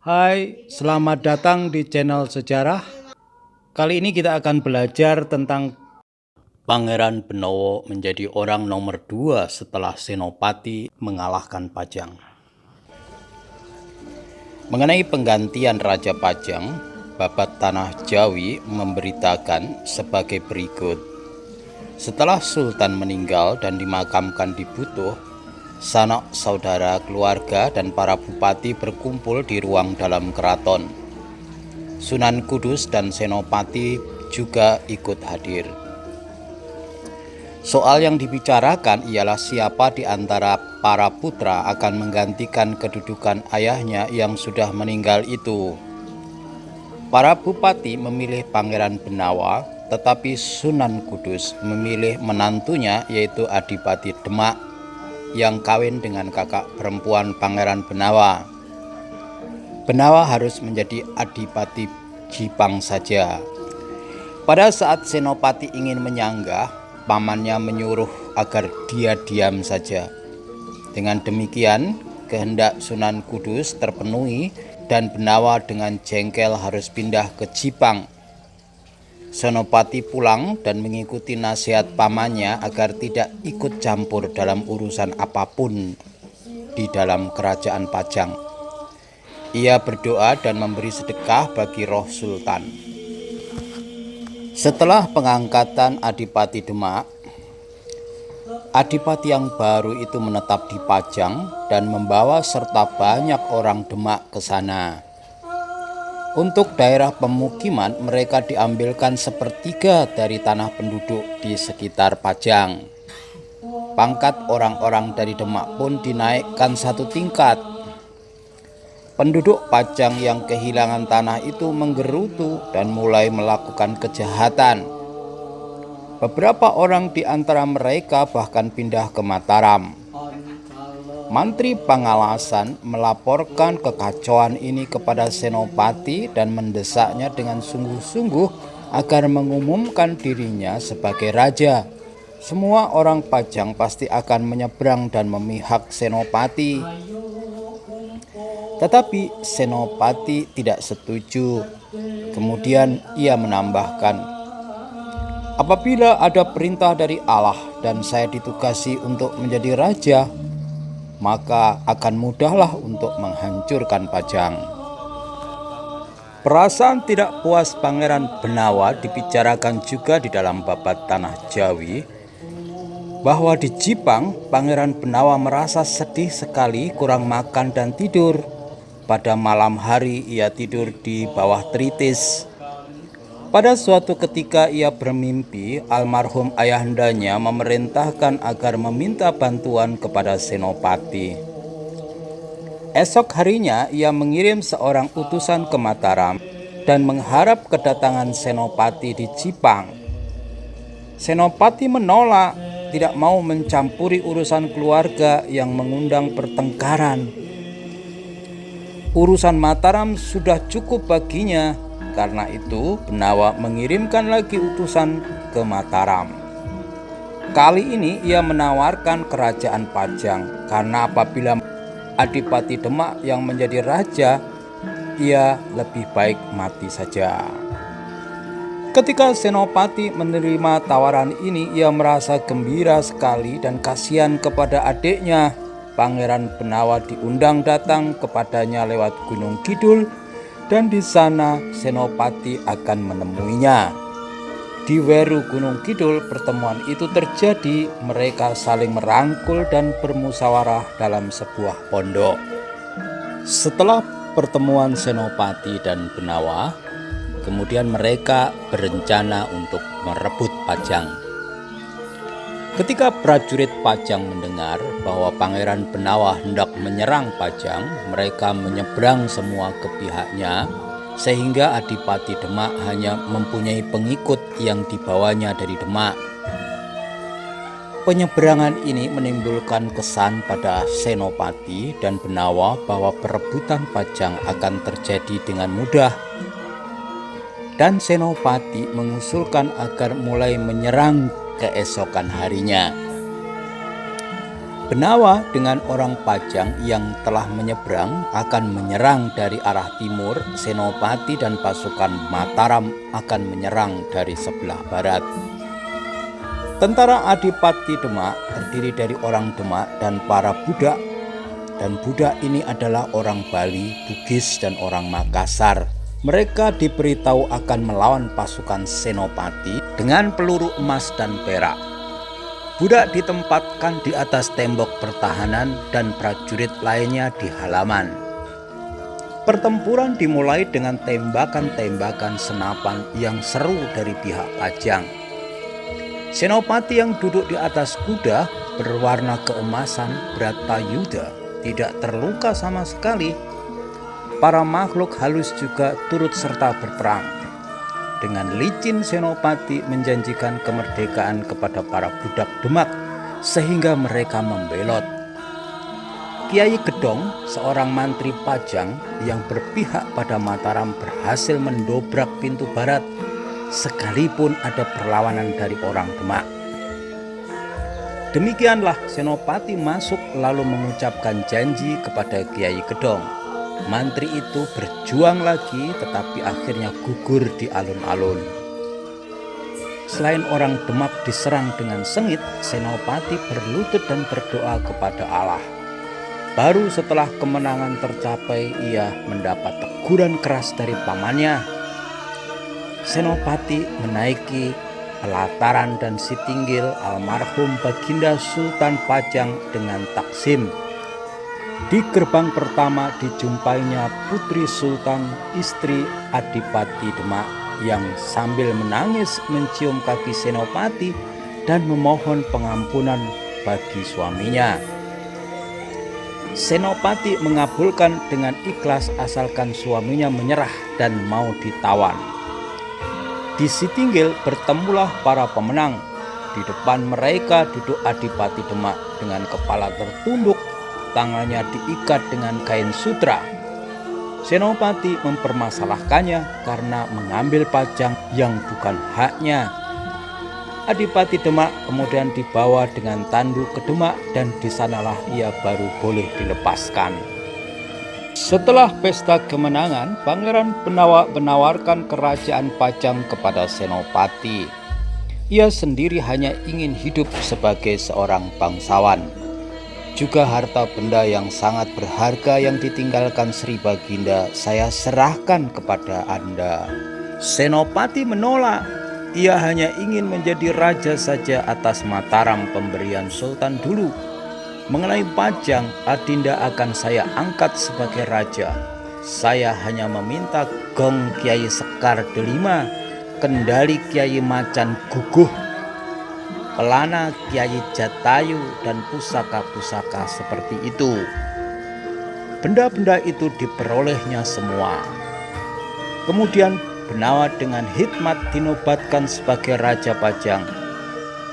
Hai, selamat datang di channel sejarah. Kali ini kita akan belajar tentang Pangeran Benawa menjadi orang nomor 2 setelah Senopati mengalahkan Pajang. Mengenai penggantian Raja Pajang, Babat Tanah Jawi memberitakan sebagai berikut. Setelah Sultan meninggal dan dimakamkan di Butuh, sanak saudara, keluarga, dan para bupati berkumpul di ruang dalam keraton. Sunan Kudus dan Senopati juga ikut hadir. Soal yang dibicarakan ialah siapa di antara para putra akan menggantikan kedudukan ayahnya yang sudah meninggal itu. Para bupati memilih Pangeran Benawa, tetapi Sunan Kudus memilih menantunya yaitu Adipati Demak yang kawin dengan kakak perempuan Pangeran Benawa. Benawa harus menjadi Adipati Jipang saja. Pada saat Senopati ingin menyanggah, pamannya menyuruh agar dia diam saja. Dengan demikian, kehendak Sunan Kudus terpenuhi dan Benawa dengan jengkel harus pindah ke Jipang. Senopati pulang dan mengikuti nasihat pamannya agar tidak ikut campur dalam urusan apapun di dalam kerajaan Pajang. Ia berdoa dan memberi sedekah bagi roh Sultan. Setelah pengangkatan Adipati Demak, Adipati yang baru itu menetap di Pajang dan membawa serta banyak orang Demak ke sana. Untuk daerah pemukiman, mereka diambilkan sepertiga dari tanah penduduk di sekitar Pajang. Pangkat orang-orang dari Demak pun dinaikkan satu tingkat. Penduduk Pajang yang kehilangan tanah itu menggerutu dan mulai melakukan kejahatan. Beberapa orang di antara mereka bahkan pindah ke Mataram. Mantri Pangalasan melaporkan kekacauan ini kepada Senopati dan mendesaknya dengan sungguh-sungguh agar mengumumkan dirinya sebagai raja. Semua orang Pajang pasti akan menyeberang dan memihak Senopati. Tetapi Senopati tidak setuju. Kemudian ia menambahkan, apabila ada perintah dari Allah dan saya ditugasi untuk menjadi raja, maka akan mudahlah untuk menghancurkan Pajang. Perasaan tidak puas Pangeran Benawa dibicarakan juga di dalam Babat Tanah Jawi, bahwa di Jipang Pangeran Benawa merasa sedih sekali, kurang makan dan tidur. Pada malam hari ia tidur di bawah tritis. Pada suatu ketika ia bermimpi almarhum ayahandanya memerintahkan agar meminta bantuan kepada Senopati. Esok harinya ia mengirim seorang utusan ke Mataram dan mengharap kedatangan Senopati di Jipang. Senopati menolak, tidak mau mencampuri urusan keluarga yang mengundang pertengkaran. Urusan Mataram sudah cukup baginya. Karena itu Benawa mengirimkan lagi utusan ke Mataram. Kali ini ia menawarkan kerajaan Pajang, karena apabila Adipati Demak yang menjadi raja, ia lebih baik mati saja. Ketika Senopati menerima tawaran ini, ia merasa gembira sekali dan kasihan kepada adiknya. Pangeran Benawa diundang datang kepadanya lewat Gunung Kidul, dan di sana Senopati akan menemuinya. Di Weru Gunung Kidul pertemuan itu terjadi, mereka saling merangkul dan bermusyawarah dalam sebuah pondok. Setelah pertemuan Senopati dan Benawa, kemudian mereka berencana untuk merebut Pajang. Ketika prajurit Pajang mendengar bahwa Pangeran Benawa hendak menyerang Pajang, mereka menyeberang semua ke pihaknya, sehingga Adipati Demak hanya mempunyai pengikut yang dibawanya dari Demak. Penyeberangan ini menimbulkan kesan pada Senopati dan Benawa bahwa perebutan Pajang akan terjadi dengan mudah. Dan Senopati mengusulkan agar mulai menyerang keesokan harinya. Benawa dengan orang Pajang yang telah menyeberang akan menyerang dari arah timur. Senopati dan pasukan Mataram akan menyerang dari sebelah barat. Tentara Adipati Demak terdiri dari orang Demak dan para budak. Dan budak ini adalah orang Bali, Bugis, dan orang Makassar. Mereka diberitahu akan melawan pasukan Senopati dengan peluru emas dan perak. Budak ditempatkan di atas tembok pertahanan dan prajurit lainnya di halaman. Pertempuran dimulai dengan tembakan-tembakan senapan yang seru dari pihak Pajang. Senopati yang duduk di atas kuda berwarna keemasan Bratayuda tidak terluka sama sekali. Para makhluk halus juga turut serta berperang. Dengan licin Senopati menjanjikan kemerdekaan kepada para budak Demak sehingga mereka membelot. Kiai Gedong, seorang mantri Pajang yang berpihak pada Mataram, berhasil mendobrak pintu barat sekalipun ada perlawanan dari orang Demak. Demikianlah Senopati masuk lalu mengucapkan janji kepada Kiai Gedong. Mantri itu berjuang lagi tetapi akhirnya gugur di alun-alun. Selain orang Demak diserang dengan sengit, Senopati berlutut dan berdoa kepada Allah. Baru setelah kemenangan tercapai ia mendapat teguran keras dari pamannya. Senopati menaiki pelataran dan Sitinggil almarhum Baginda Sultan Pajang dengan taksim. Di gerbang pertama dijumpainya Putri Sultan, istri Adipati Demak, yang sambil menangis mencium kaki Senopati dan memohon pengampunan bagi suaminya. Senopati mengabulkan dengan ikhlas asalkan suaminya menyerah dan mau ditawan. Di Sitinggil bertemulah para pemenang. Di depan mereka duduk Adipati Demak dengan kepala tertunduk, tangannya diikat dengan kain sutra. Senopati mempermasalahkannya karena mengambil pajang yang bukan haknya. Adipati Demak kemudian dibawa dengan tandu ke Demak dan di sanalah ia baru boleh dilepaskan. Setelah pesta kemenangan, Pangeran Benawa menawarkan kerajaan Pajang kepada Senopati. Ia sendiri hanya ingin hidup sebagai seorang bangsawan. Juga harta benda yang sangat berharga yang ditinggalkan Sri Baginda saya serahkan kepada Anda. Senopati menolak. Ia hanya ingin menjadi raja saja atas Mataram pemberian Sultan dulu. Mengenai Pajang, Adinda akan saya angkat sebagai raja. Saya hanya meminta gong Kiai Sekar Delima, kendali Kiai Macan Guguh, pelana Kiai Jatayu, dan pusaka-pusaka seperti itu. Benda-benda itu diperolehnya semua. Kemudian Benawa dengan hikmat dinobatkan sebagai Raja Pajang.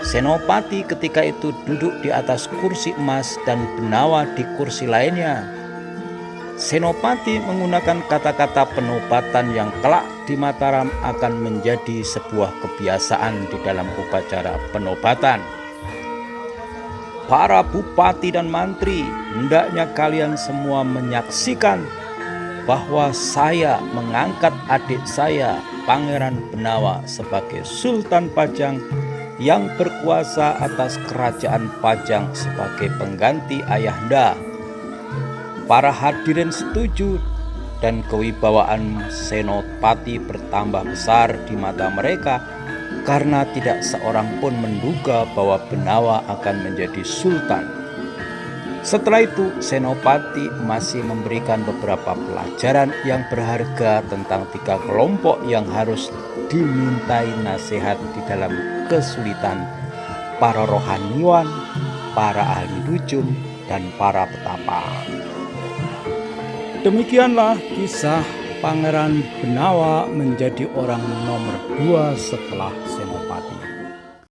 Senopati ketika itu duduk di atas kursi emas dan Benawa di kursi lainnya. Senopati menggunakan kata-kata penobatan yang kelak di Mataram akan menjadi sebuah kebiasaan di dalam upacara penobatan. Para bupati dan mantri, hendaknya kalian semua menyaksikan bahwa saya mengangkat adik saya, Pangeran Benawa, sebagai Sultan Pajang yang berkuasa atas kerajaan Pajang sebagai pengganti ayahanda. Para hadirin setuju dan kewibawaan Senopati bertambah besar di mata mereka karena tidak seorang pun menduga bahwa Benawa akan menjadi sultan. Setelah itu Senopati masih memberikan beberapa pelajaran yang berharga tentang 3 kelompok yang harus dimintai nasihat di dalam kesulitan: para rohaniwan, para ahli nujum, dan para petapa. Demikianlah kisah Pangeran Benawa menjadi orang nomor 2 setelah Senopati.